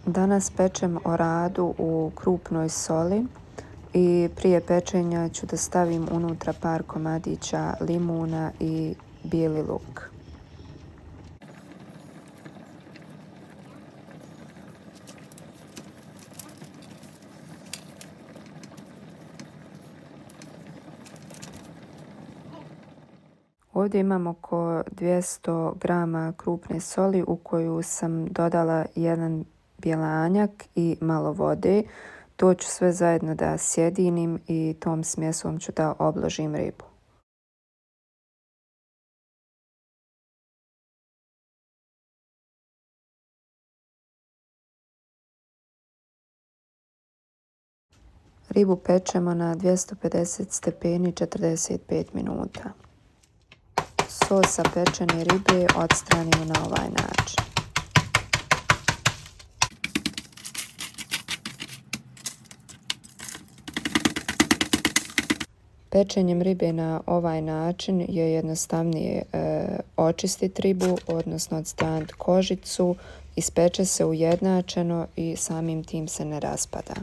Danas pečem oradu u krupnoj soli i prije pečenja ću da stavim unutra par komadića limuna i bijeli luk. Ovdje imam oko 200 grama krupne soli u koju sam dodala jedan bjelanjak i malo vode. To ću sve zajedno da sjedinim i tom smjesom ću da obložim ribu. Ribu pečemo na 250 stepeni 45 minuta. Sos sa pečene ribe odstranimo na ovaj način. Pečenjem ribe na ovaj način je jednostavnije očistiti ribu, odnosno odstraniti kožicu, ispeče se ujednačeno i samim tim se ne raspada.